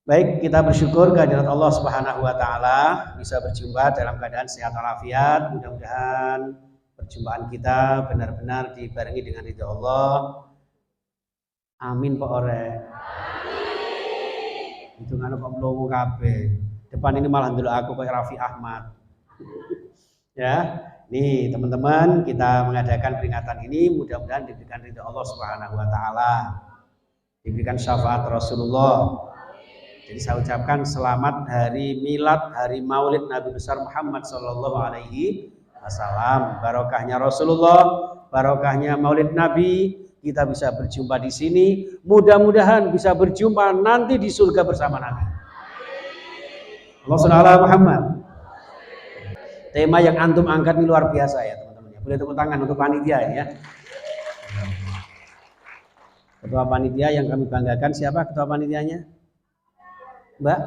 Baik, kita bersyukur kehadirat Allah Subhanahu wa taala bisa berjumpa dalam keadaan sehat walafiat. Mudah-mudahan perjumpaan kita benar-benar dibarengi dengan ridha Allah. Amin Pak Ore. Itu ngono kok mlowo kabeh. Depan ini malah ndelok aku kayak Raffi Ahmad. Ya, nih teman-teman, kita mengadakan peringatan ini mudah-mudahan diberikan ridha Allah Subhanahu wa taala. Diberikan syafaat Rasulullah. Jadi saya ucapkan selamat hari milad, hari maulid Nabi besar Muhammad Sallallahu Alaihi Wasallam. Barokahnya Rasulullah, barokahnya maulid Nabi, kita bisa berjumpa di sini. Mudah-mudahan bisa berjumpa nanti di surga bersama Nabi. Allahumma shalli ala Muhammad. Tema yang antum angkat ini luar biasa ya teman-teman. Boleh tepuk tangan untuk panitia ya. Ketua panitia yang kami banggakan siapa ketua panitianya? Mbak?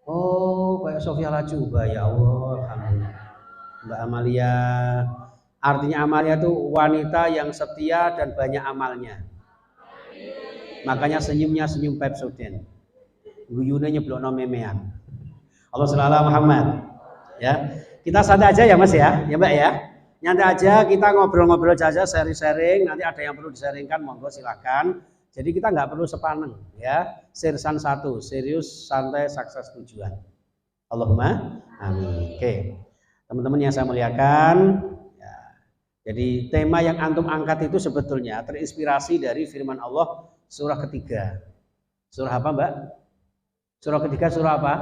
Oh, kayak Sofia Lajuba ya Allah, alhamdulillah. Mbak Amalia. Artinya Amalia itu wanita yang setia dan banyak amalnya. Makanya senyumnya senyum Pepsodent. Guyune nyeblokno memean. Allah shallallahu Muhammad. Ya. Kita santai aja ya Mas ya. Ya Mbak ya. Nyantai aja, kita ngobrol-ngobrol saja, sharing-sharing. Nanti ada yang perlu disaringkan, monggo silakan. Jadi kita nggak perlu sepaneng ya, sirsan satu, serius, santai, sukses tujuan. Allahumma amin. Oke, teman-teman yang saya muliakan, ya, jadi tema yang antum angkat itu sebetulnya terinspirasi dari firman Allah surah ketiga. Surah apa Mbak? Surah ketiga surah apa?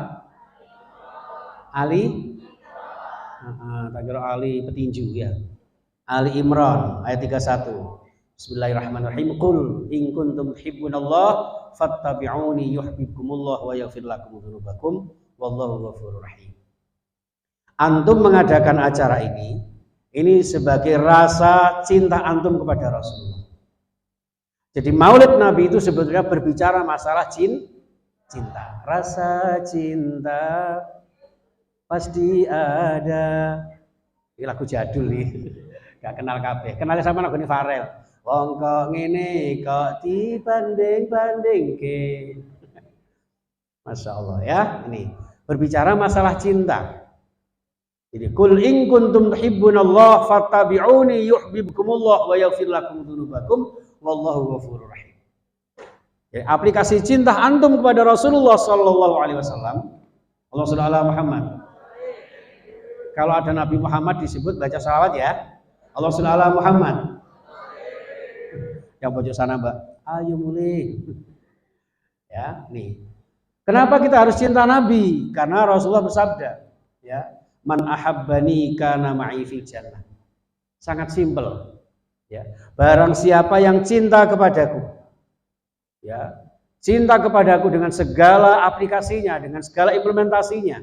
Ali? Tak kira Ali petinju ya. Ali Imran ayat 31. Bismillahirrahmanirrahim. Qul in kuntum tuhibbunallah fattabi'uni yuhibbukumullah wa yaghfir lakum dzunubakum wallahu ghafurur rahim. Antum mengadakan acara ini sebagai rasa cinta antum kepada Rasulullah. Jadi Maulid Nabi itu sebetulnya berbicara masalah cinta. Rasa cinta pasti ada. Ini lagu jadul nih. Gak kenal kabeh. Kenalnya sama lagu ini Farel. Wong kok ngene kok dibanding-bandingke. Masya Allah ya, ini berbicara masalah cinta. Jadi kul in kuntum tuhibbunallah fattabi'uni yuhibbukumullah wa yaghfir lakum dzunubakum wallahu ghafurur rahim. Jadi, aplikasi cinta antum kepada Rasulullah sallallahu alaihi wasallam. Allahumma shalli ala Muhammad. Kalau ada Nabi Muhammad disebut baca salawat ya. Allahumma shalli ala Muhammad. Yang pojok sana Mbak, ayo mulai. Ya, nih. Kenapa kita harus cinta Nabi? Karena Rasulullah bersabda, ya, man ahabbani kana ma'i fil jannah. Sangat simpel. Ya. Barang siapa yang cinta kepadaku, ya, cinta kepadaku dengan segala aplikasinya, dengan segala implementasinya,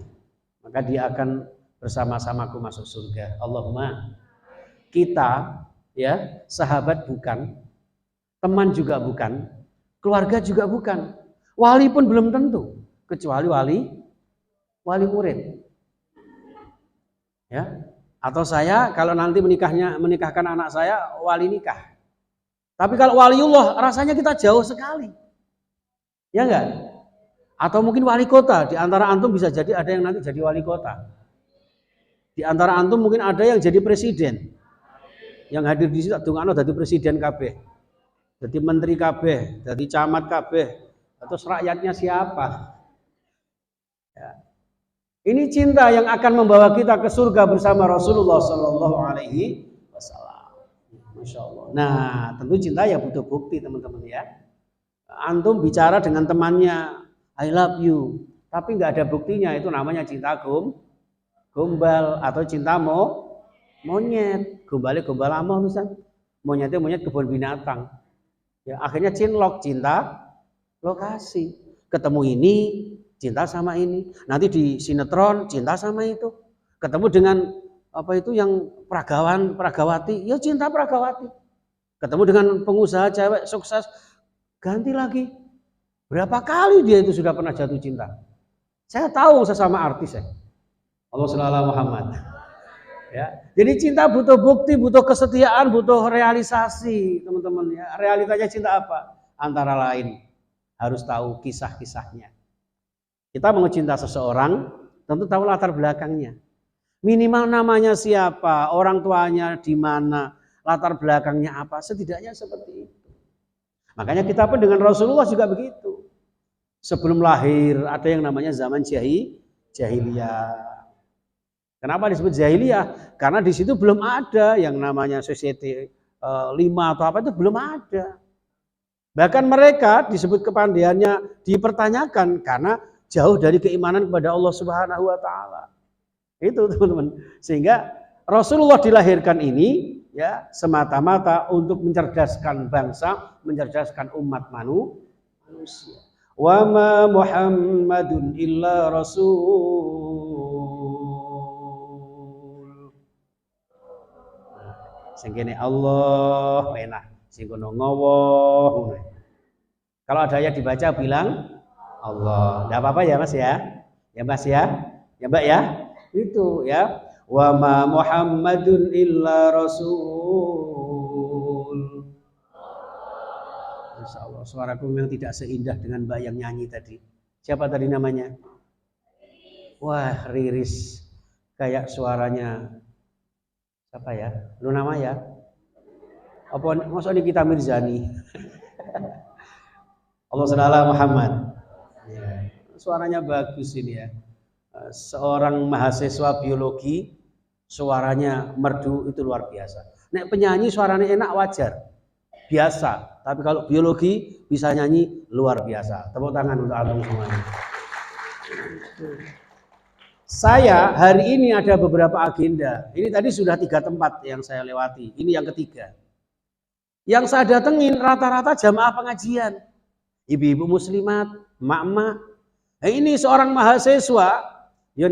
maka dia akan bersama-samaku masuk surga. Allahumma. Kita, ya, sahabat bukan, teman juga bukan, keluarga juga bukan, wali pun belum tentu, kecuali wali murid. Ya, atau saya kalau nanti menikahkan anak saya wali nikah. Tapi kalau waliullah rasanya kita jauh sekali. Ya enggak? Atau mungkin wali kota, di antara antum bisa jadi ada yang nanti jadi wali kota. Di antara antum mungkin ada yang jadi presiden. Yang hadir di situ dongano dadi presiden kabeh. Jadi menteri kabeh, jadi camat kabeh, atau rakyatnya siapa? Ya. Ini cinta yang akan membawa kita ke surga bersama Rasulullah Sallallahu Alaihi Wasallam. Masya Allah. Nah, tentu cinta ya butuh bukti teman-teman ya. Antum bicara dengan temannya, I love you, tapi nggak ada buktinya, itu namanya cinta gombal atau cinta monyet. Gombalnya gombal amoh misalnya, monyetnya monyet kebun binatang. Ya, akhirnya cinta lokasi. Ketemu ini, cinta sama ini. Nanti di sinetron, cinta sama itu. Ketemu dengan apa itu yang peragawati, ya cinta peragawati. Ketemu dengan pengusaha cewek sukses, ganti lagi. Berapa kali dia itu sudah pernah jatuh cinta. Saya tahu sesama artis ya. Allahumma shalli ala Muhammad. Ya, jadi cinta butuh bukti, butuh kesetiaan, butuh realisasi, teman-teman ya. Realitanya cinta apa? Antara lain harus tahu kisah-kisahnya. Kita mau cinta seseorang, tentu tahu latar belakangnya. Minimal namanya siapa, orang tuanya di mana, latar belakangnya apa, setidaknya seperti itu. Makanya kita pun dengan Rasulullah juga begitu. Sebelum lahir ada yang namanya zaman jahiliyah. Kenapa disebut jahiliyah? Karena di situ belum ada yang namanya society 5 atau apa, itu belum ada. Bahkan mereka disebut kepandaiannya dipertanyakan karena jauh dari keimanan kepada Allah Subhanahu wa taala. Itu teman-teman. Sehingga Rasulullah dilahirkan ini ya semata-mata untuk mencerdaskan bangsa, mencerdaskan umat manusia. Wa ma Muhammadun illa rasul. Sing kene Allah enak, sing kono ngowo. Kalau ada yang dibaca bilang Allah. Enggak apa-apa ya Mas ya? Ya Mas ya? Ya Mbak ya? Itu ya. Wa ma Muhammadun illa rasul. Insyaallah suaraku memang tidak seindah dengan Mbak yang nyanyi tadi. Siapa tadi namanya? Wah, Riris. Kayak suaranya siapa ya? Lu nama ya? Apa maksudnya kita Mirzani? Allah SWT Muhammad. Ya. Suaranya bagus ini ya. Seorang mahasiswa biologi, suaranya merdu itu luar biasa. Nek penyanyi suaranya enak wajar, biasa. Tapi kalau biologi bisa nyanyi luar biasa. Tepuk tangan untuk antum semuanya. Saya hari ini ada beberapa agenda. Ini tadi sudah 3 tempat yang saya lewati. Ini yang ketiga. Yang saya datengin rata-rata jamaah pengajian. Ibu-ibu muslimat, emak-emak. Nah, ini seorang mahasiswa, ya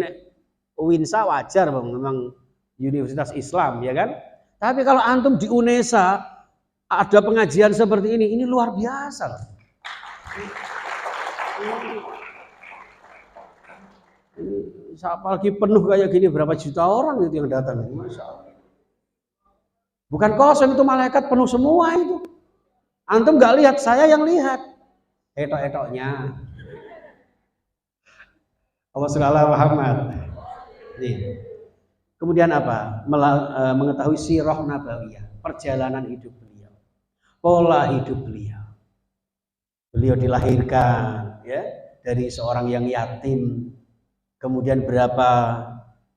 UINSA wajar memang Universitas Islam ya kan. Tapi kalau antum di UNESA ada pengajian seperti ini luar biasa. Apalagi penuh kayak gini berapa juta orang itu yang datang. Masya Allah. Bukan kosong itu malaikat penuh semua itu. Antum nggak lihat, saya yang lihat. Etok-etoknya. Allah SWT Muhammad. Nih. Kemudian apa? Mengetahui sirah nabawiyah, perjalanan hidup beliau, pola hidup beliau. Beliau dilahirkan ya dari seorang yang yatim. Kemudian berapa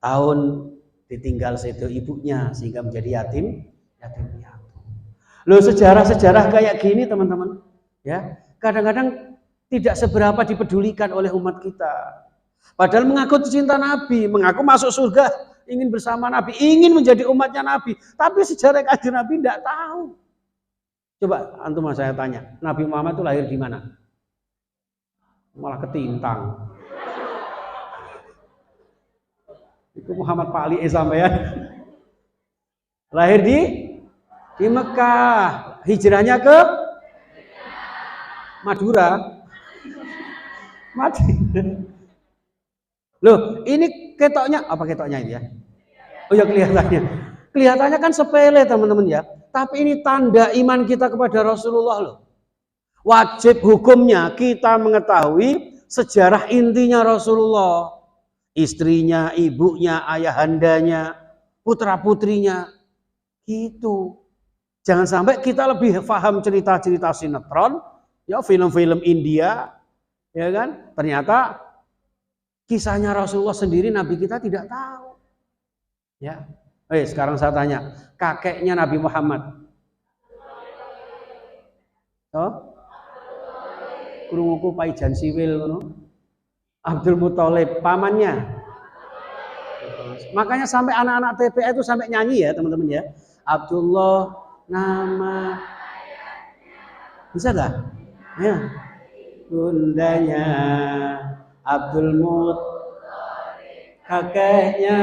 tahun ditinggal sedo ibunya sehingga menjadi yatim piatu. Loh, sejarah-sejarah kayak gini teman-teman, ya kadang-kadang tidak seberapa dipedulikan oleh umat kita. Padahal mengaku cinta Nabi, mengaku masuk surga, ingin bersama Nabi, ingin menjadi umatnya Nabi, tapi sejarah kanjeng Nabi tidak tahu. Coba antum saya tanya, Nabi Muhammad itu lahir di mana? Malah ketintang. Itu Muhammad Pak Ali sampean. Lahir di Mekah, hijrahnya ke Madura. Madinah. Loh, ini ketoknya apa ketoknya ini ya? Oh ya kelihatannya. Kelihatannya kan sepele teman-teman ya. Tapi ini tanda iman kita kepada Rasulullah loh. Wajib hukumnya kita mengetahui sejarah intinya Rasulullah. Istrinya, ibunya, ayahandanya, putra-putrinya. Gitu. Jangan sampai kita lebih paham cerita-cerita sinetron, ya film-film India, ya kan? Ternyata kisahnya Rasulullah sendiri Nabi kita tidak tahu. Ya. Sekarang saya tanya, kakeknya Nabi Muhammad. Oh? Krunguku Paijan Siwil ngono. Abdul Muthalib pamannya. Makanya sampai anak-anak TPA itu sampai nyanyi ya teman-teman ya. Abdullah nama bisa gak? Ya. Bundanya Abdul Muthalib, kakeknya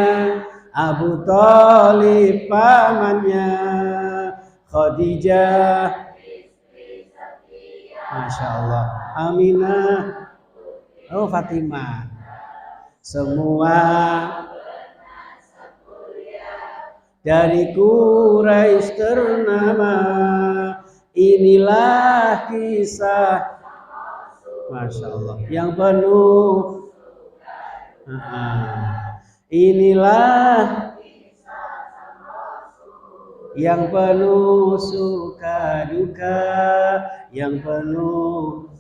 Abu Thalib, pamannya Khadijah, Masya Allah, Aminah, Fatimah, semua dari Quraisy ternama. Inilah kisah, Masya Allah, yang penuh Inilah yang penuh suka duka, yang penuh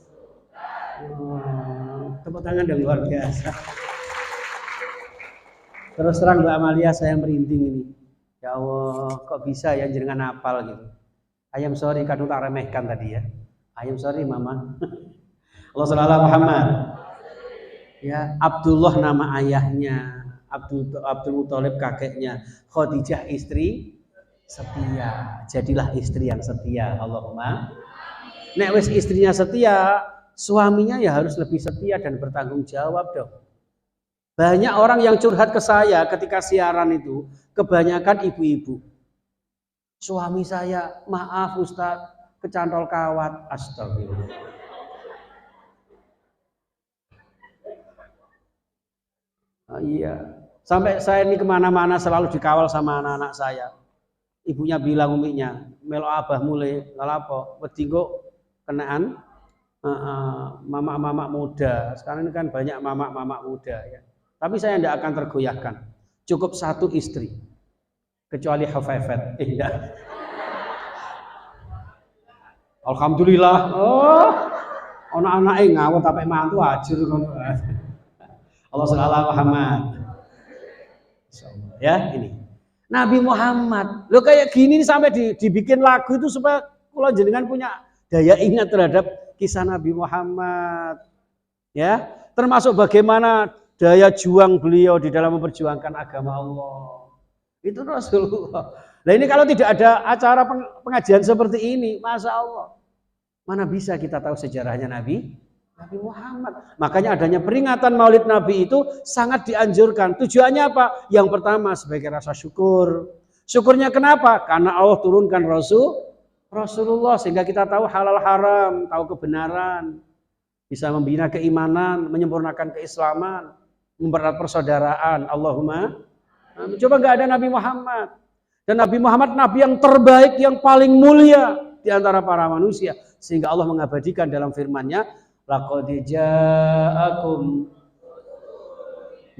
tepuk tangan dong, luar biasa. Terus terang Mbak Amalia, saya merinding ini. Ya Allah, kok bisa ya jenengan hafal gitu. Ayam sorry, kadang tak remehkan tadi ya. Ayam sorry mama. Allah sallallahu Muhammad. Ya, Abdullah nama ayahnya, Abdul Muthalib kakeknya, Khadijah istri setia. Jadilah istri yang setia. Allahumma. Nek wis istrinya setia, suaminya ya harus lebih setia dan bertanggung jawab dong. Banyak orang yang curhat ke saya ketika siaran itu, kebanyakan ibu-ibu. Suami saya, maaf Ustaz, kecantol kawat. Astagfirullah. Iya, sampai saya ini kemana-mana selalu dikawal sama anak-anak saya. Ibunya bilang uminya, melo abah mulai ngalapo, wedinggo kenaan mama-mama muda. Sekarang ini kan banyak mama-mama muda ya. Tapi saya tidak akan tergoyahkan. Cukup satu istri. Kecuali Hafefet. Tidak. Alhamdulillah. Oh, anak-anak ngawur tapi mantu ajur. Allah sallallahu Muhammad. Ya, ini. Nabi Muhammad. Lo kayak gini sampai dibikin lagu itu supaya kula jenengan punya daya ingat terhadap kisah Nabi Muhammad. Ya, termasuk bagaimana daya juang beliau di dalam memperjuangkan agama Allah. Itu Rasulullah. Nah ini kalau tidak ada acara pengajian seperti ini, Masya Allah. Mana bisa kita tahu sejarahnya Nabi Muhammad. Makanya adanya peringatan Maulid Nabi itu sangat dianjurkan. Tujuannya apa? Yang pertama sebagai rasa syukur. Syukurnya kenapa? Karena Allah turunkan Rasulullah sehingga kita tahu halal haram, tahu kebenaran. Bisa membina keimanan, menyempurnakan keislaman, mempererat persaudaraan. Allahumma. Coba nggak ada Nabi Muhammad. Dan Nabi Muhammad Nabi yang terbaik, yang paling mulia di antara para manusia. Sehingga Allah mengabadikan dalam firman-Nya, laqad ja'akum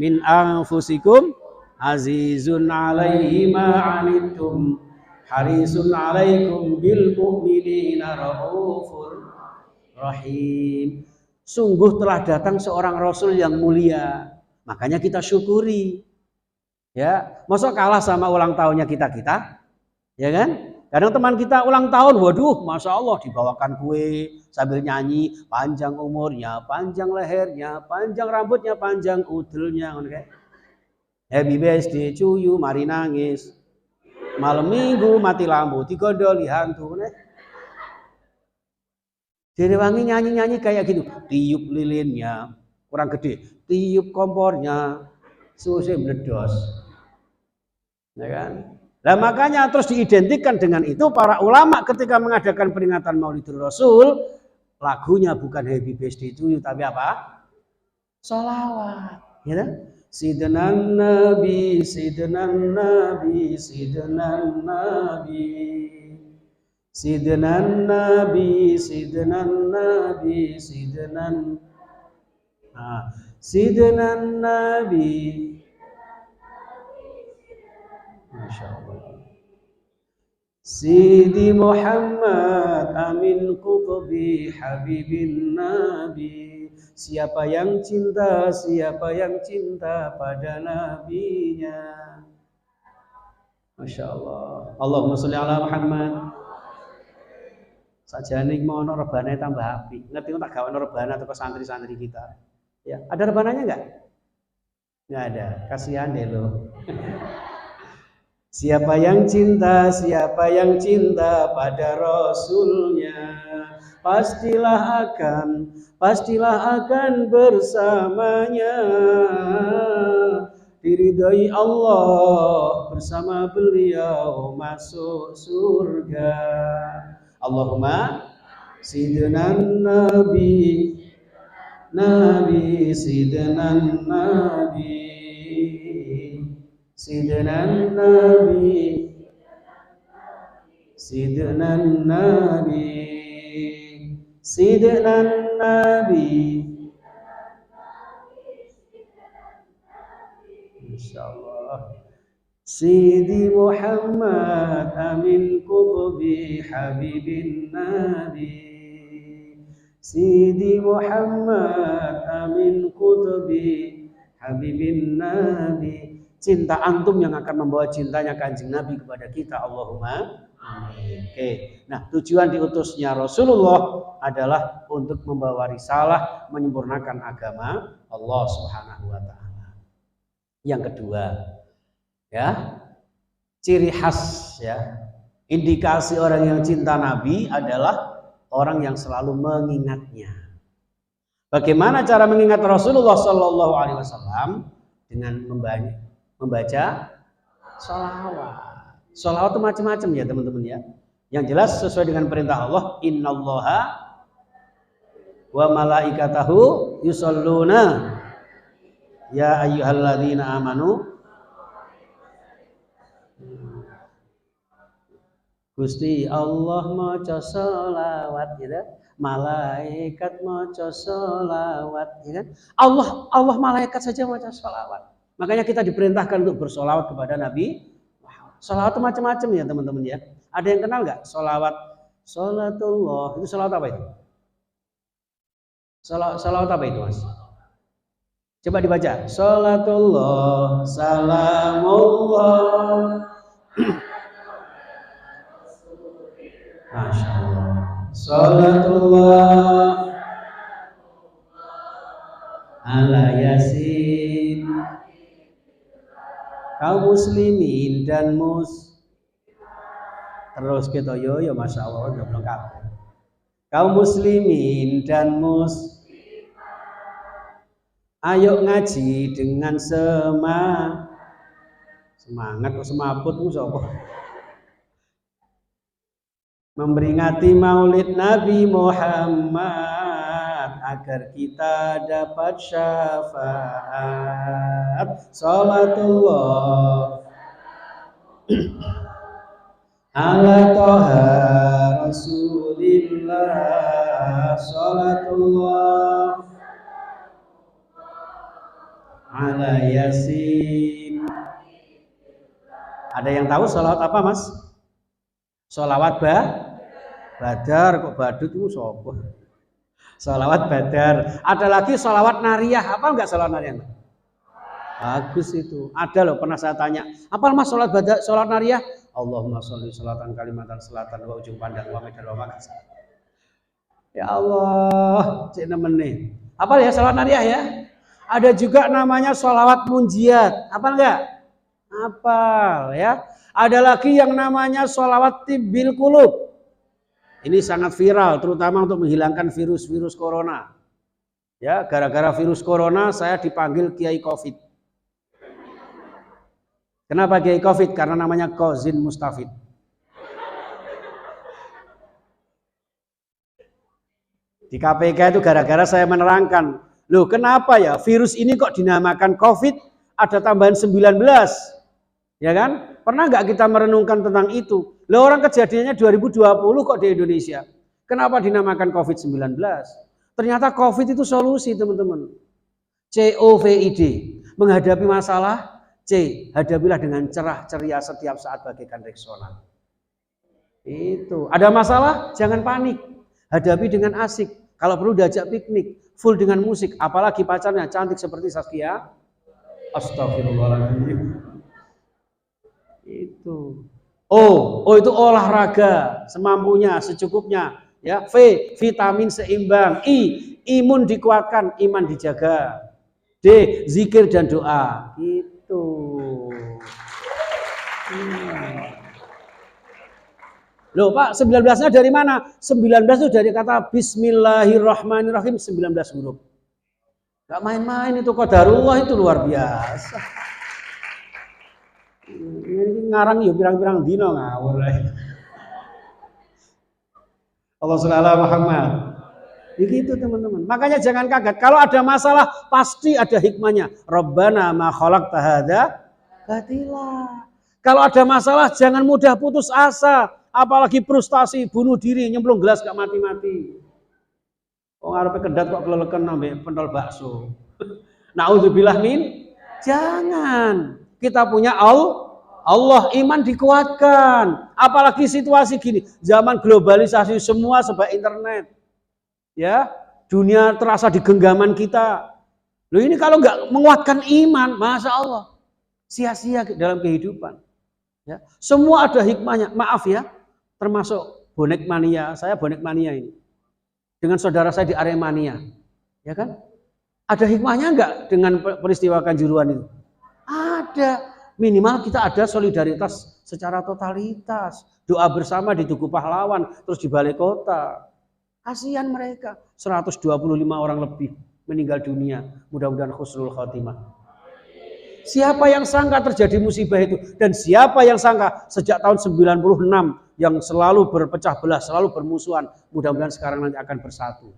min anfusikum azizun 'alaihi ma 'anittum harisun 'alaikum bil mu'minina raufur rahim. Sungguh telah datang seorang Rasul yang mulia. Makanya kita syukuri. Ya, masa kalah sama ulang tahunnya kita? Ya kan? Kadang teman kita ulang tahun, waduh, Masya Allah dibawakan kue sambil nyanyi, panjang umurnya, panjang lehernya, panjang rambutnya, panjang udelnya. Happy birthday to you, mari nangis. Malam minggu mati lampu, digondoli hantu. Direwangi nyanyi-nyanyi kayak gitu. Tiup lilinnya, kurang gede. Tiup kompornya, susah meledos. Ya kan? Nah makanya terus diidentikan dengan itu para ulama ketika mengadakan peringatan Maulidul Rasul, lagunya bukan Happy Birthday to you tapi apa? Sholawat, ya kan? Sidna Nabi, Sidna Nabi, Sidna Nabi, Sidna Nabi, Sidna Nabi, Sidna Nabi. Masya Allah. Sidi Muhammad Amin Qutbi Habibin Nabi. Siapa yang cinta pada nabinya. Masya Allah. Allahumma sholli ala Muhammad. Sajane mau ono rebane tambah api. Ngerti tak gawe rebana atau santri-santri kita. Ya, ada rebananya enggak? Enggak ada. Kasihan deh lo. Siapa yang cinta pada Rasulnya, pastilah akan bersamanya, diridhoi Allah, bersama beliau masuk surga. Allahumma Sidna Nabi, Sidna Nabi, Sidna Nabi, Sidna Nabi, Sidna Nabi. Insyaallah. Sidi Muhammad amin kutubi habibin nabi. Sidi Muhammad amin kutubi habibin nabi. Cinta antum yang akan membawa cintanya Kanjeng Nabi kepada kita. Allahumma amin. Oke. Nah, tujuan diutusnya Rasulullah adalah untuk membawa risalah, menyempurnakan agama Allah Subhanahu wa taala. Yang kedua, ya, ciri khas, ya, indikasi orang yang cinta Nabi adalah orang yang selalu mengingatnya. Bagaimana cara mengingat Rasulullah Shallallahu Alaihi Wasallam? Dengan membaca sholawat. Sholawat itu macam-macam ya teman-teman ya. Yang jelas sesuai dengan perintah Allah, Innallaha wa malaikatahu yusholluna ya ayyuhalladzina amanu. Gusti Allah maca sholawat, gitu. Malaikat maca sholawat, ya kan? Allah malaikat saja maca sholawat. Makanya kita diperintahkan untuk bersolawat kepada Nabi. Sholawat itu macam-macam ya teman-teman ya. Ada yang kenal nggak sholawat? Sholatullah itu sholawat apa itu? Sholawat apa itu mas? Coba dibaca. Sholatullah, salamullah. Masya Allah. Sholatullah ala yasin kaum muslimin dan terus kita yo Masya Allah udah lengkap. Kaum muslimin dan ayo ngaji dengan semangat kok semaput sapa? Memperingati maulid Nabi Muhammad agar kita dapat syafaat. Salatullah ala toha Rasulillah. Salatullah ala yasin. Ada yang tahu salawat apa mas? Salawat Badar, kok badut itu sopo? Salawat Badar. Ada lagi salawat nariyah. Apa enggak salawat nariyah? Bagus itu. Ada loh, pernah saya tanya. Apa mas salawat Badar, salawat nariyah? Allahumma sholli sholatan kalimatan selatan wa ujung pandang wa medan wa makasih. Ya Allah, cek nemen nih. Apa ya salawat nariyah ya? Ada juga namanya salawat munjiat. Apa enggak? Apal ya. Ada lagi yang namanya salawat tibbil qulub. Ini sangat viral, terutama untuk menghilangkan virus-virus corona. Ya, gara-gara virus corona saya dipanggil Kiai Covid. Kenapa Kiai Covid? Karena namanya Kozin Mustafid. Di KPK itu gara-gara saya menerangkan, loh kenapa ya virus ini kok dinamakan Covid? Ada tambahan 19, ya kan? Pernah nggak kita merenungkan tentang itu? Lah orang kejadiannya 2020 kok di Indonesia. Kenapa dinamakan COVID-19? Ternyata COVID itu solusi teman-teman. COVID. Menghadapi masalah, hadapilah dengan cerah ceria setiap saat bagaikan Rexona. Itu. Ada masalah, jangan panik. Hadapi dengan asik. Kalau perlu diajak piknik, full dengan musik. Apalagi pacarnya cantik seperti Saskia. Astagfirullahaladzim. Itu. Itu olahraga semampunya, secukupnya. Ya, V, vitamin seimbang. I, imun dikuatkan, iman dijaga. D, zikir dan doa. Itu. Loh Pak, 19-nya dari mana? 19 itu dari kata Bismillahirrahmanirrahim, 19 huruf. Gak main-main itu, qadarullah itu luar biasa. Ini ngarang ya pirang-pirang dino ngawur. Allah Subhanahu Muhammad. Begitu teman-teman. Makanya jangan kaget. Kalau ada masalah pasti ada hikmahnya. Rabbana ma khalaqta hadza batila. Kalau ada masalah jangan mudah putus asa. Apalagi frustasi, bunuh diri, nyemplung gelas gak mati-mati. Oh ngarepe kedat kok keleleken ambek pentol bakso. Nauzubillah min Jangan. Kita punya Allah, iman dikuatkan. Apalagi situasi gini, zaman globalisasi semua serba internet. Ya, dunia terasa di genggaman kita. Loh ini kalau nggak menguatkan iman, Masya Allah, sia-sia dalam kehidupan. Ya, semua ada hikmahnya. Maaf ya, termasuk bonek mania. Saya bonek mania ini. Dengan saudara saya di Aremania. Ya kan? Ada hikmahnya enggak dengan peristiwa Kanjuruhan itu? Ada. Minimal kita ada solidaritas secara totalitas. Doa bersama di Tugu Pahlawan, terus di Balai Kota. Kasihan mereka. 125 orang lebih meninggal dunia. Mudah-mudahan husnul khotimah. Siapa yang sangka terjadi musibah itu? Dan siapa yang sangka sejak tahun 96 yang selalu berpecah belah, selalu bermusuhan. Mudah-mudahan sekarang nanti akan bersatu.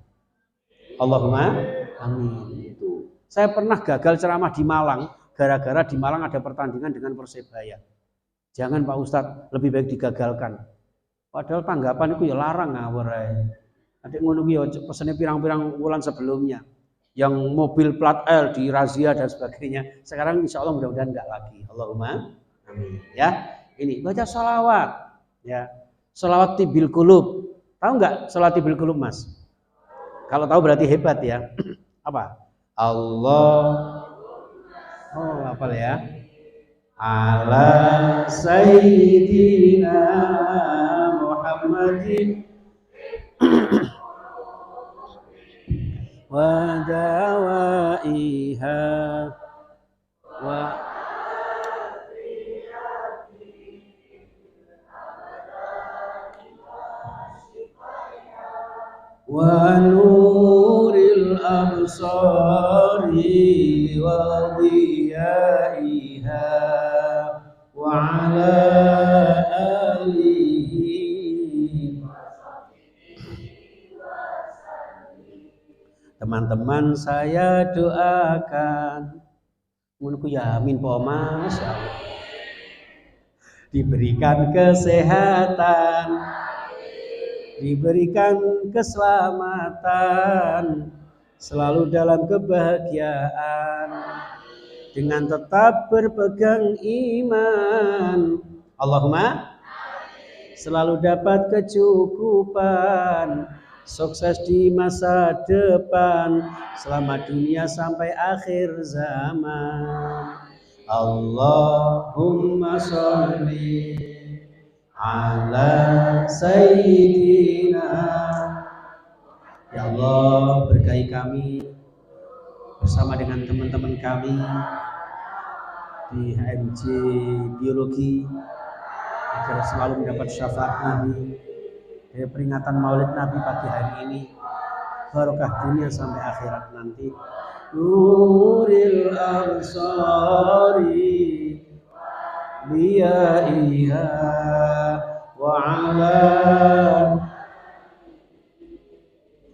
Allahumma amin. Itu. Saya pernah gagal ceramah di Malang. Gara-gara di Malang ada pertandingan dengan Persebaya. Jangan Pak Ustadz, lebih baik digagalkan. Padahal tanggapan itu ya larang ngawur. Adik ngono ya pesennya pirang-pirang bulan sebelumnya. Yang mobil plat L di razia dan sebagainya. Sekarang insya Allah mudah-mudahan enggak lagi. Allahumma amin. Ya, ini baca sholawat. Ya, sholawat tibil kulub. Tahu nggak sholawat tibil kulub Mas? Kalau tahu berarti hebat ya. Apa? Allah. Oh, hafal ya. Ala Sayyidina Muhammadin wa dawaiha wa nuril absari wa dhiyaiha wa ala alihi. Teman-teman saya doakan menurutku ya amin po Mas, diberikan kesehatan, diberikan keselamatan, selalu dalam kebahagiaan, dengan tetap berpegang iman. Allahumma selalu dapat kecukupan, sukses di masa depan, selamat dunia sampai akhir zaman. Allahumma sholli ala Sayyidina. Ya Allah, berkahi kami bersama dengan teman-teman kami di HMJ Biologi agar selalu mendapat syafaat Nabi dari peringatan Maulid Nabi pagi hari ini, barokah dunia sampai akhirat nanti. Nuril absari biyaiha wa ala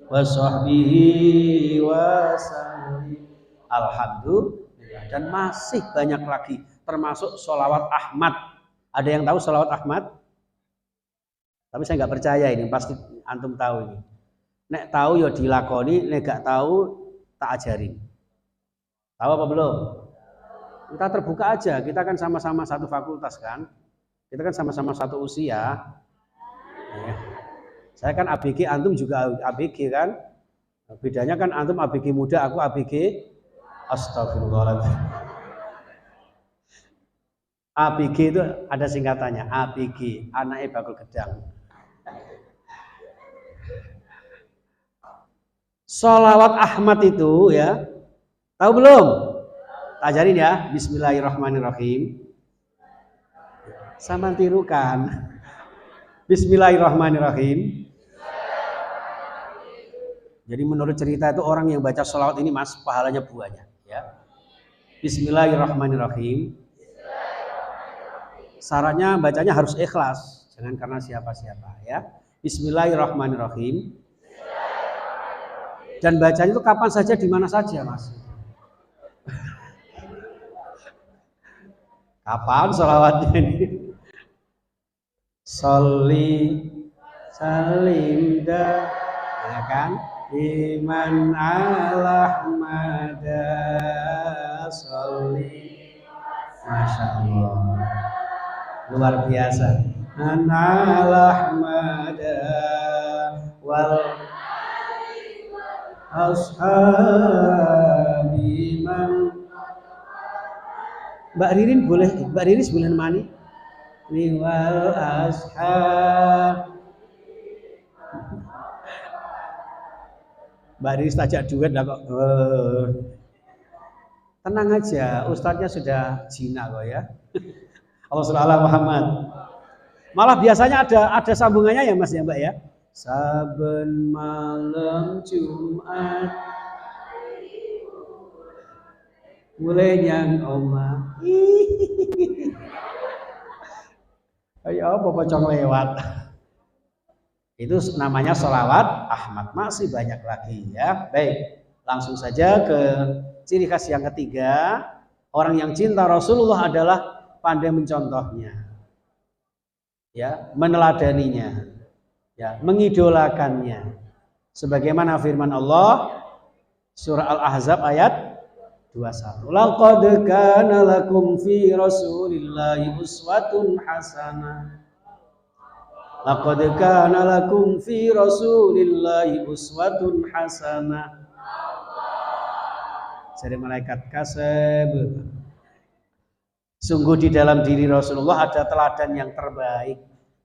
wa sahbihi wa sallim. Alhamdulillah. Dan masih banyak lagi, termasuk sholawat Ahmad. Ada yang tahu sholawat Ahmad? Tapi saya nggak percaya ini, pasti antum tahu ini. Nek tahu ya dilakoni, nek gak tahu tak ajarin. Tahu apa belum? Kita terbuka aja, kita kan sama-sama satu fakultas kan. Kita kan sama-sama satu usia. Ya. Saya kan ABG, antum juga ABG kan. Bedanya kan antum ABG muda, aku ABG. Astagfirullahaladzim. ABG itu ada singkatannya, ABG, anaknya bakul gedang. Sholawat Ahmad itu ya, tahu belum? Ajarin ya, Bismillahirrahmanirrahim. Sama tirukan. Bismillahirrahmanirrahim. Jadi menurut cerita itu orang yang baca sholawat ini mas, pahalanya banyak ya. Bismillahirrahmanirrahim. Syaratnya bacanya harus ikhlas, jangan karena siapa-siapa ya. Bismillahirrahmanirrahim. Dan bacanya itu kapan saja, di mana saja mas. Kapan sholawatnya ini? Sholli salim dah, ya kan? Iman ala Ahmad, sholli Masya Allah, luar biasa. Anal ahmada wal ashabi man. Mbak Ririn boleh, Mbak Riris boleh nemani. Wal ashab. Mbak Riris tajak duet lah kok. Tenang aja, ustadznya sudah jina kok ya. Allah SWT Muhammad. Malah biasanya ada sambungannya ya Mas ya Mbak ya. Saben malam Jumat mulai yang oma. Ayo apa pocong lewat. Itu namanya sholawat Ahmad. Masih banyak lagi ya. Baik, langsung saja ke ciri khas yang ketiga. Orang yang cinta Rasulullah adalah pandai mencontohnya, ya, meneladaninya, ya, mengidolakannya. Sebagaimana firman Allah surah Al-Ahzab ayat 21. Laqad kana lakum fi Rasulillahi uswatun hasanah. Laqad kana lakum fi Rasulillahi uswatun hasanah. Dari malaikat kasab. Sungguh di dalam diri Rasulullah ada teladan yang terbaik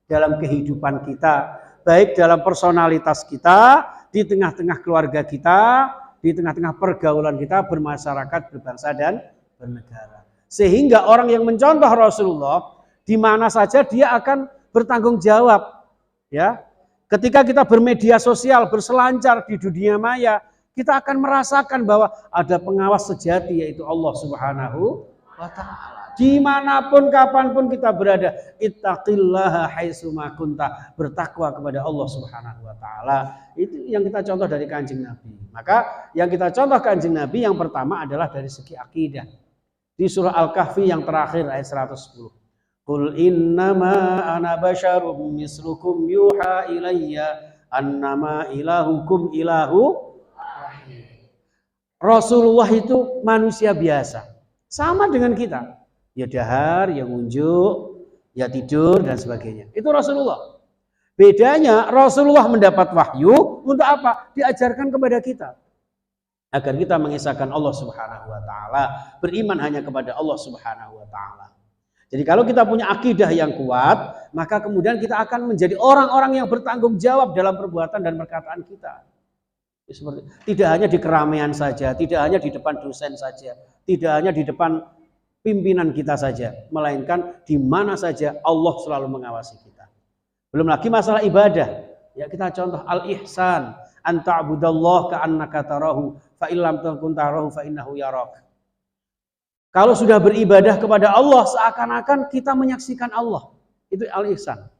dalam kehidupan kita, baik dalam personalitas kita, di tengah-tengah keluarga kita, di tengah-tengah pergaulan kita, bermasyarakat, berbangsa dan bernegara. Sehingga orang yang mencontoh Rasulullah di mana saja dia akan bertanggung jawab. Ya, ketika kita bermedia sosial, berselancar di dunia maya, kita akan merasakan bahwa ada pengawas sejati yaitu Allah Subhanahu wa Ta'ala. Dimanapun kapanpun kita berada, ittaqillaha haitsuma kunta, bertakwa kepada Allah Subhanahu wa Ta'ala. Itu yang kita contoh dari Kanjeng Nabi. Maka yang kita contoh Kanjeng Nabi yang pertama adalah dari segi akidah. Di surah Al-Kahfi yang terakhir ayat 110. Qul innama ana basyarum mislukum yuha ilayya annama ilahukum ilahu. Rasulullah itu manusia biasa, sama dengan kita. Ya dahar, ya ngunjuk, ya tidur dan sebagainya. Itu Rasulullah. Bedanya Rasulullah mendapat wahyu untuk apa? Diajarkan kepada kita. Agar kita mengisahkan Allah Subhanahu wa Ta'ala, beriman hanya kepada Allah Subhanahu wa Ta'ala. Jadi kalau kita punya akidah yang kuat, maka kemudian kita akan menjadi orang-orang yang bertanggung jawab dalam perbuatan dan perkataan kita. Seperti, tidak hanya di keramaian saja, tidak hanya di depan dosen saja, tidak hanya di depan pimpinan kita saja, melainkan di mana saja Allah selalu mengawasi kita. Belum lagi masalah ibadah. Ya, kita contoh al-ihsan, an ta'budallaha ka'annaka tarahu, fa illam takun tarahu fa innahu yarak. Kalau sudah beribadah kepada Allah seakan-akan kita menyaksikan Allah. Itu al-ihsan.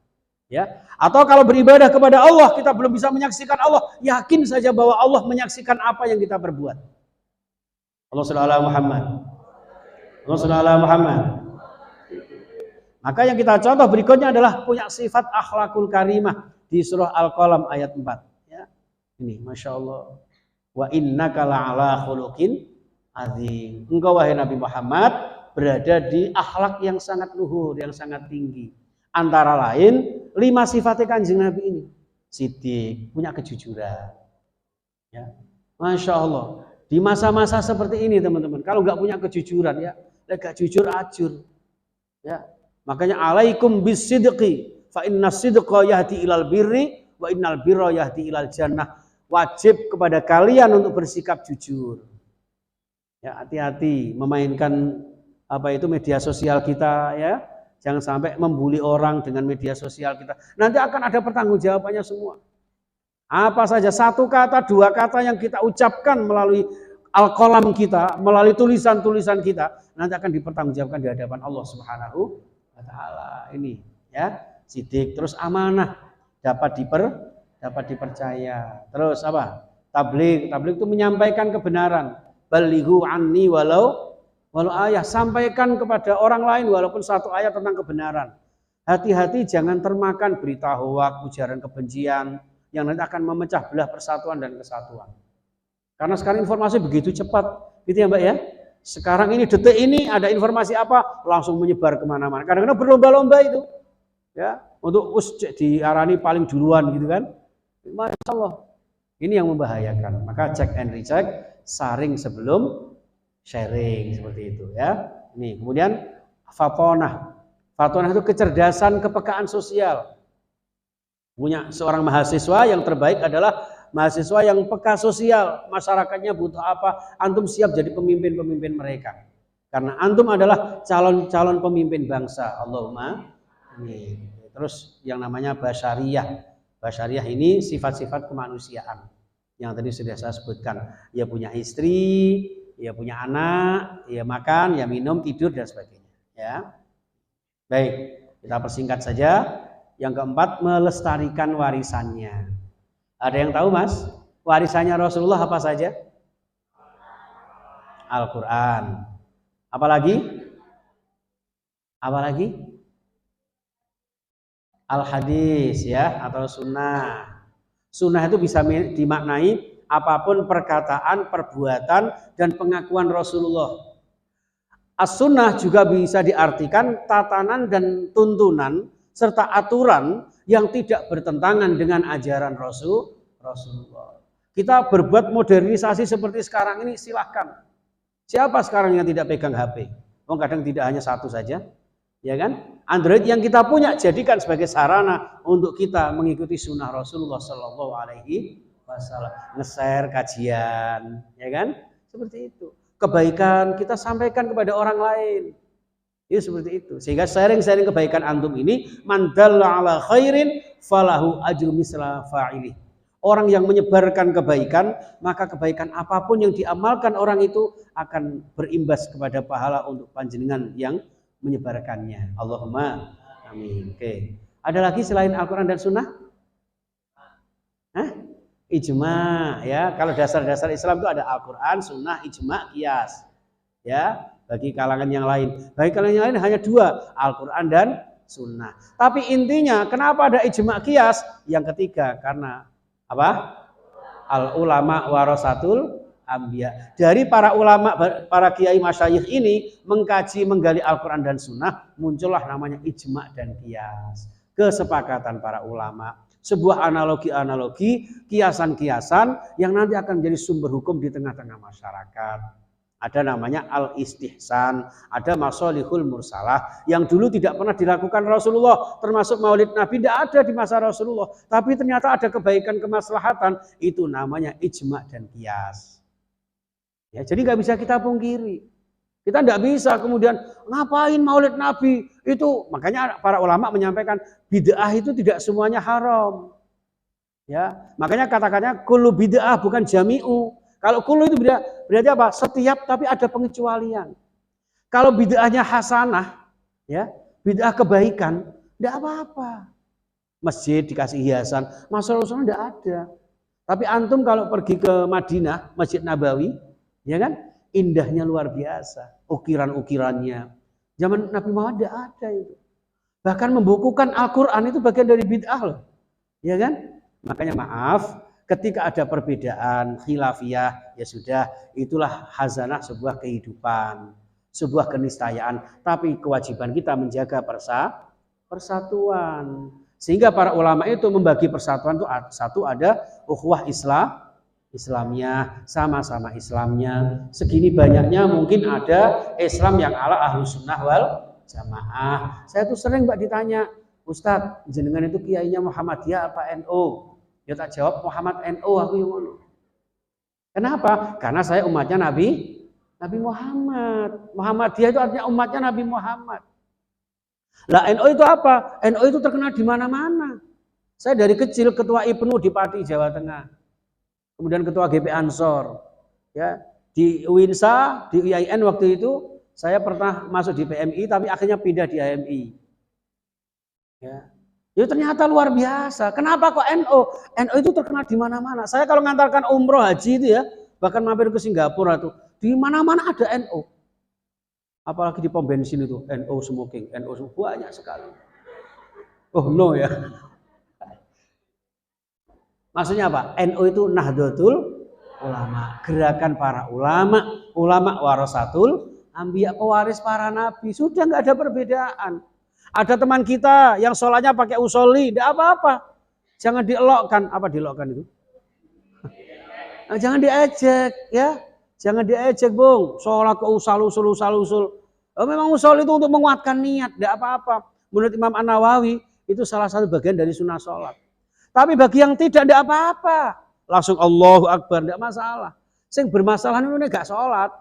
Ya. Atau kalau beribadah kepada Allah kita belum bisa menyaksikan Allah, yakin saja bahwa Allah menyaksikan apa yang kita perbuat. Allah sallallahu Muhammad. Allah Muhammad. Maka yang kita contoh berikutnya adalah punya sifat akhlakul karimah di surah Al-Qalam ayat 4. Ya. Ini, Masya Allah. Wa innaka la'ala khuluqin azim. Engkau wahai Nabi Muhammad berada di akhlak yang sangat luhur, yang sangat tinggi. Antara lain 5 sifatnya Kanjeng Nabi ini. Siddiq, punya kejujuran. Ya. Masya Allah. Di masa-masa seperti ini teman-teman, kalau nggak punya kejujuran ya, gak jujur ajur. Ya. Makanya alaikum bisidqi fa inna sidqa yahdi ilal birri wa innal birra yahdi ilal jannah. Wajib kepada kalian untuk bersikap jujur. Ya, hati-hati memainkan media sosial kita ya. Jangan sampai membuli orang dengan media sosial kita. Nanti akan ada pertanggungjawabannya semua. Apa saja satu kata, 2 kata yang kita ucapkan melalui al-qalam kita, melalui tulisan-tulisan kita, nanti akan dipertanggungjawabkan di hadapan Allah Subhanahu wa Ta'ala. Ini ya, sidik, terus amanah, dapat dipercaya. Terus apa? Tabligh itu menyampaikan kebenaran. Balighu anni walau ayat, sampaikan kepada orang lain walaupun 1 ayat tentang kebenaran. Hati-hati jangan termakan berita hoak, ujaran kebencian yang nanti akan memecah belah persatuan dan kesatuan. Karena sekarang informasi begitu cepat, gitu ya Mbak ya. Sekarang ini detik ini ada informasi apa langsung menyebar kemana-mana. Kadang-kadang berlomba-lomba itu, ya, untuk diarani paling duluan gitu kan. Masya Allah, ini yang membahayakan. Maka check and recheck, saring sebelum sharing seperti itu ya. Ini kemudian fatonah. Fatonah itu kecerdasan, kepekaan sosial. Punya seorang mahasiswa yang terbaik adalah mahasiswa yang peka sosial, masyarakatnya butuh apa, antum siap jadi pemimpin-pemimpin mereka. Karena antum adalah calon-calon pemimpin bangsa. Allahumma amin. Terus yang namanya basyariyah. Basyariyah ini sifat-sifat kemanusiaan yang tadi sudah saya sebutkan. Ya punya istri, ya punya anak, ya makan, ya minum, tidur dan sebagainya. Ya. Baik, kita persingkat saja. Yang keempat, melestarikan warisannya. Ada yang tahu Mas? Warisannya Rasulullah apa saja? Al-Quran. Apalagi? Apalagi? Al-Hadis ya, atau sunnah. Sunnah itu bisa dimaknai apapun perkataan, perbuatan, dan pengakuan Rasulullah. As-sunnah juga bisa diartikan tatanan dan tuntunan serta aturan yang tidak bertentangan dengan ajaran Rasulullah. Kita berbuat modernisasi seperti sekarang ini silahkan. Siapa sekarang yang tidak pegang HP? Oh, kadang tidak hanya satu saja, ya kan? Android yang kita punya jadikan sebagai sarana untuk kita mengikuti sunnah Rasulullah Shallallahu Alaihi Wasallam, nge-share kajian, ya kan? Seperti itu. Kebaikan kita sampaikan kepada orang lain. Ya seperti itu. Sehingga sharing-sharing kebaikan antum ini man dalla ala khairin falahu ajru misla fa'ili. Orang yang menyebarkan kebaikan, maka kebaikan apapun yang diamalkan orang itu akan berimbas kepada pahala untuk panjenengan yang menyebarkannya. Allahumma amin. Oke. Ada lagi selain Al-Qur'an dan Sunnah? Hah? Ijma ya. Kalau dasar-dasar Islam itu ada Al-Qur'an, Sunnah, ijma, qiyas. Ya. Bagi kalangan yang lain. Bagi kalangan yang lain hanya dua, Al-Quran dan Sunnah. Tapi intinya kenapa ada ijma qiyas? Yang ketiga karena apa? Al-ulama warasatul anbiya. Dari para ulama, para kiai masyayikh ini mengkaji, menggali Al-Quran dan Sunnah, muncullah namanya ijma dan qiyas. Kesepakatan para ulama. Sebuah analogi-analogi, kiasan-kiasan yang nanti akan menjadi sumber hukum di tengah-tengah masyarakat. Ada namanya al-istihsan, ada masolihul mursalah yang dulu tidak pernah dilakukan Rasulullah, termasuk maulid Nabi tidak ada di masa Rasulullah, tapi ternyata ada kebaikan kemaslahatan, itu namanya ijma dan qiyas. Ya, jadi nggak bisa kita pungkiri. Kita nggak bisa kemudian ngapain maulid Nabi itu, makanya para ulama menyampaikan bid'ah itu tidak semuanya haram. Ya, makanya katakannya kullu bid'ah bukan jami'u. Kalau kullu itu berarti apa? Setiap tapi ada pengecualian. Kalau bid'ahnya hasanah, ya, bid'ah kebaikan, tidak apa-apa. Masjid dikasih hiasan, masalah tidak ada. Tapi antum kalau pergi ke Madinah, Masjid Nabawi, ya kan, indahnya luar biasa, ukiran-ukirannya. Zaman Nabi Muhammad tidak ada itu. Bahkan membukukan Al-Quran itu bagian dari bid'ah loh, ya kan? Makanya maaf. Ketika ada perbedaan khilafiyah, ya sudah, itulah hazanah sebuah kehidupan, sebuah keniscayaan. Tapi kewajiban kita menjaga persatuan. Sehingga para ulama itu membagi persatuan itu satu ada ukhuwah Islamnya, sama-sama Islamnya. Segini banyaknya mungkin ada Islam yang ala ahlus sunnah wal jamaah. Saya tuh sering Mbak ditanya, Ustadz, jenengan itu kiainya Muhammadiyah apa NU? Ya tak jawab Muhammad NU aku yang ngono. Kenapa? Karena saya umatnya Nabi Muhammad. Muhammadiyah itu artinya umatnya Nabi Muhammad. Lah NU itu apa? NU itu terkenal di mana-mana. Saya dari kecil ketua IPNU di Pati Jawa Tengah. Kemudian ketua GP Ansor. Ya, di UINSA, di UIN waktu itu saya pernah masuk di PMI tapi akhirnya pindah di AMI. Ya. Itu ternyata luar biasa. Kenapa kok NU? NU itu terkenal di mana-mana. Saya kalau ngantarkan umroh haji itu ya, bahkan mampir ke Singapura tuh, di mana-mana ada NU. Apalagi di pom bensin itu, NU smoking, NU banyak sekali. Oh no ya. Maksudnya apa? NU itu Nahdlatul ulama. Gerakan para ulama, ulama warasatul anbiya, pewaris para nabi. Sudah nggak ada perbedaan. Ada teman kita yang sholatnya pakai usolli, tidak apa-apa. Jangan dielokkan. Apa dielokkan itu? Nah, jangan diejek, ya. Jangan diejek, Bung. Sholat ke usul. Oh, memang usul itu untuk menguatkan niat, tidak apa-apa. Menurut Imam An-Nawawi, itu salah satu bagian dari sunnah sholat. Tapi bagi yang tidak apa-apa. Langsung Allahu Akbar, tidak masalah. Yang bermasalah itu gak sholat.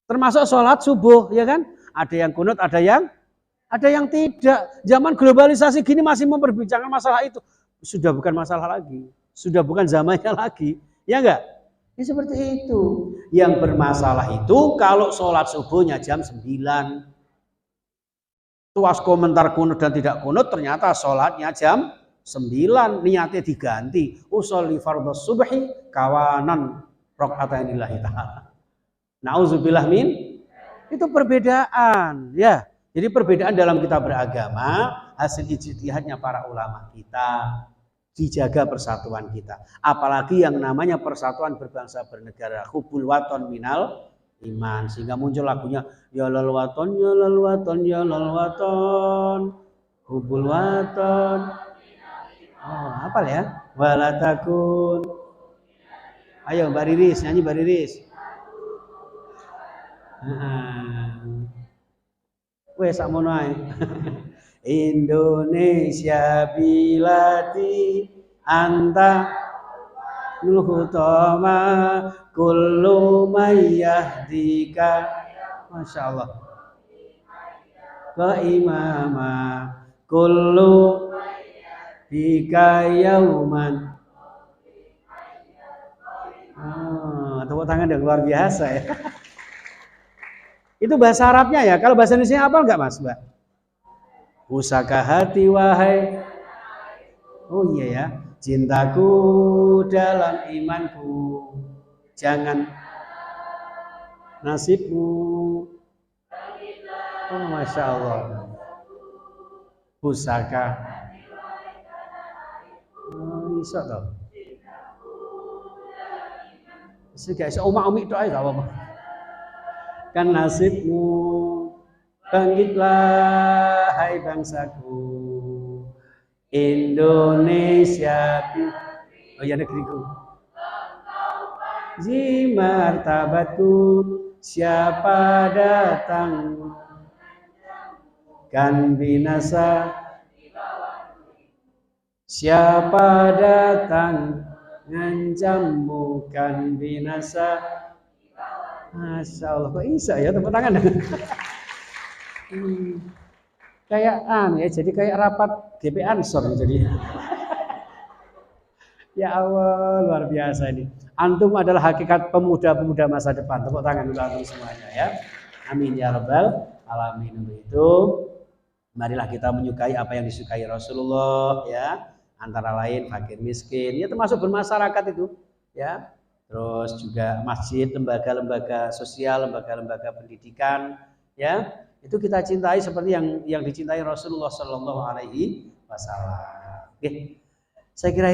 Termasuk sholat subuh, ya kan? Ada yang kunut, ada yang tidak. Zaman globalisasi gini masih memperbincangkan masalah itu. Sudah bukan masalah lagi. Sudah bukan zamannya lagi. Ya enggak? Ini seperti itu. Yang bermasalah itu kalau sholat subuhnya jam 9. Tuas komentar kunut dan tidak kunut, ternyata sholatnya jam 9, niatnya diganti. Usolli fardhus subhi kawanan rokaatain lillahi ta'ala. Nauzubillah min. Itu perbedaan, ya. Jadi perbedaan dalam kita beragama, hasil ijtihadnya para ulama kita, dijaga persatuan kita. Apalagi yang namanya persatuan berbangsa bernegara, hubul waton minal iman, sehingga muncul lagunya ya lal waton ya lal waton ya lal waton hubul waton. Oh, hafal ya? Wala takun. Ayo Mbak Riris, nyanyi Mbak Riris. Wes sakmono ae. Indonesia bilati anta nuhutama kullu mayyahdika. Masya Allah. Ke imama kullu bika yauman. Tepuk tangan yang luar biasa ya. Itu bahasa Arabnya ya. Kalau bahasa Indonesia apa enggak Mas, Mbak? Pusaka hati wahai. Oh iya ya. Cintaku dalam imanku. Jangan nasibmu. Oh Masya Allah. Pusaka. Oh bisa toh. Sehingga iso omah-omik tok ae gak apa-apa. Kan nasibmu, bangkitlah hai bangsaku, Indonesia. Oh ya negeriku. Ji martabatku, siapa datang kan binasa. Siapa datang ngancammu kan binasa. Masya Allah, kok bisa ya tepuk tangan. Kayak ya, jadi kayak rapat GP Ansor jadi. Ya Allah, luar biasa ini. Antum adalah hakikat pemuda-pemuda masa depan. Tepuk tangan dulu antum semuanya ya. Amin ya rabbal alamin. Untuk itu, marilah kita menyukai apa yang disukai Rasulullah ya. Antara lain fakir miskin, ya termasuk bermasyarakat itu ya. Terus juga masjid, lembaga-lembaga sosial, lembaga-lembaga pendidikan, ya itu kita cintai seperti yang dicintai Rasulullah Shallallahu Alaihi Wasallam. Oke, saya kira itu.